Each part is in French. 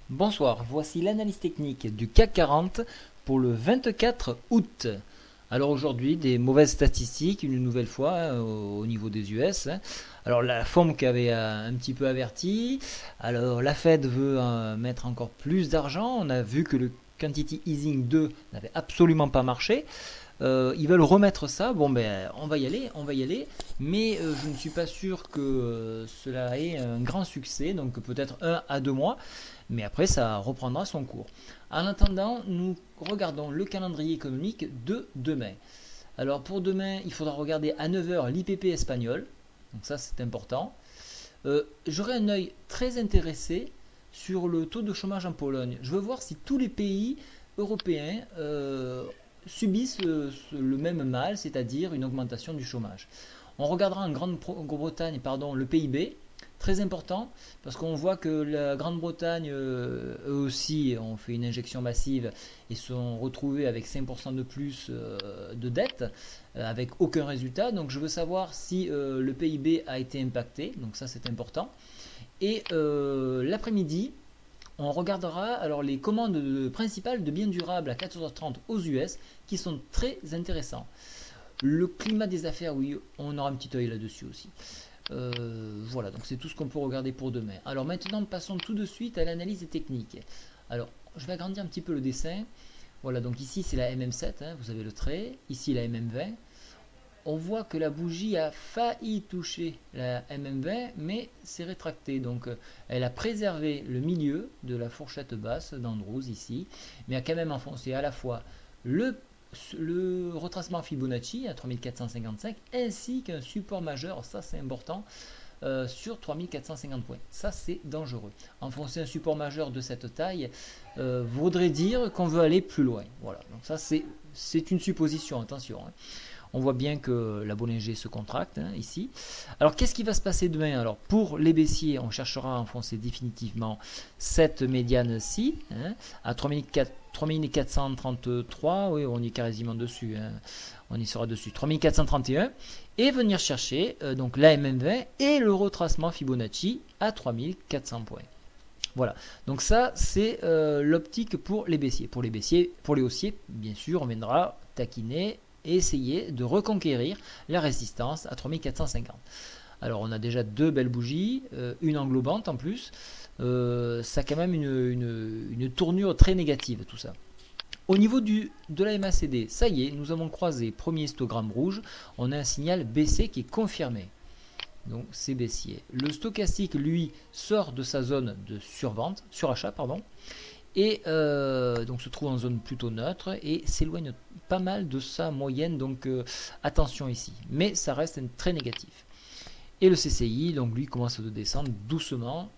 Bonsoir, voici l'analyse technique du CAC 40 pour le 24 août. Alors aujourd'hui, des mauvaises statistiques, une nouvelle fois, au niveau des US. Alors la FOMC avait un petit peu averti. Alors la Fed veut mettre encore plus d'argent. On a vu que le Quantity Easing 2 n'avait absolument pas marché. Ils veulent remettre ça. Bon ben on va y aller, mais je ne suis pas sûr que cela ait un grand succès, donc peut-être 1 à 2 mois, mais après ça reprendra son cours. En attendant, nous regardons le calendrier économique de demain. Alors pour demain, il faudra regarder à 9 h l'IPP espagnol, donc ça c'est important. J'aurai un œil très intéressé sur le taux de chômage en Pologne. Je veux voir si tous les pays européens subissent le même mal, c'est-à-dire une augmentation du chômage. On regardera en Grande-Bretagne le PIB, très important, parce qu'on voit que la Grande-Bretagne, eux aussi, ont fait une injection massive et sont retrouvés avec 5% de plus de dette, avec aucun résultat. Donc je veux savoir si le PIB a été impacté, donc ça c'est important. Et l'après-midi, on regardera alors les commandes principales de biens durables à 14h30 aux US qui sont très intéressants. Le climat des affaires, oui, on aura un petit œil là-dessus aussi. Voilà, donc c'est tout ce qu'on peut regarder pour demain. Alors maintenant, passons tout de suite à l'analyse des techniques. Alors, je vais agrandir un petit peu le dessin. Voilà, donc ici c'est la MM7, hein, vous avez le trait. Ici la MM20. On voit que la bougie a failli toucher la MM20, mais s'est rétractée. Donc elle a préservé le milieu de la fourchette basse d'Andrews ici, mais a quand même enfoncé à la fois le retracement Fibonacci à 3455 ainsi qu'un support majeur, ça c'est important, sur 3450 points. Ça c'est dangereux. Enfoncer un support majeur de cette taille voudrait dire qu'on veut aller plus loin. Voilà, donc ça c'est une supposition, attention. Hein. On voit bien que la Bollinger se contracte ici. Alors qu'est-ce qui va se passer demain? Alors pour les baissiers, on cherchera à enfoncer définitivement cette médiane-ci à 3433. Oui, on y est quasiment dessus. On y sera dessus. 3431 et venir chercher donc la MM20 et le retracement Fibonacci à 3400 points. Voilà, donc ça c'est l'optique pour les baissiers. Pour les haussiers, bien sûr, on viendra taquiner et essayer de reconquérir la résistance à 3450. Alors on a déjà deux belles bougies, une englobante en plus. Ça a quand même une tournure très négative tout ça. Au niveau de la MACD, ça y est, nous avons croisé premier histogramme rouge. On a un signal baissier qui est confirmé. Donc c'est baissier. Le stochastique, lui, sort de sa zone de surachat, et donc se trouve en zone plutôt neutre et s'éloigne pas mal de sa moyenne, donc attention ici, mais ça reste très négatif. Et le CCI, donc lui commence à descendre doucement,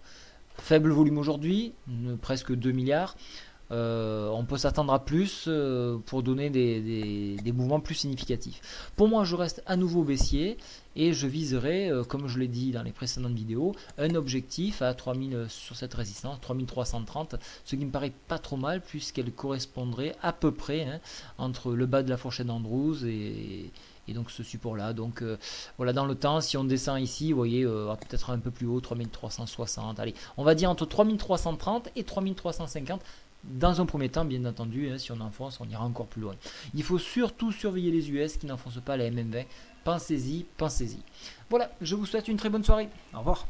faible volume aujourd'hui, presque 2 milliards. On peut s'attendre à plus pour donner des mouvements plus significatifs. Pour moi, je reste à nouveau baissier et je viserai, comme je l'ai dit dans les précédentes vidéos, un objectif à 3000 sur cette résistance, 3330, ce qui me paraît pas trop mal puisqu'elle correspondrait à peu près entre le bas de la fourchette d'Andrews et donc ce support là. Donc voilà, dans le temps, si on descend ici, vous voyez, peut-être un peu plus haut, 3360. Allez, on va dire entre 3330 et 3350. Dans un premier temps, bien entendu, si on enfonce, on ira encore plus loin. Il faut surtout surveiller les US qui n'enfoncent pas la MM20. Pensez-y, pensez-y. Voilà, je vous souhaite une très bonne soirée. Au revoir.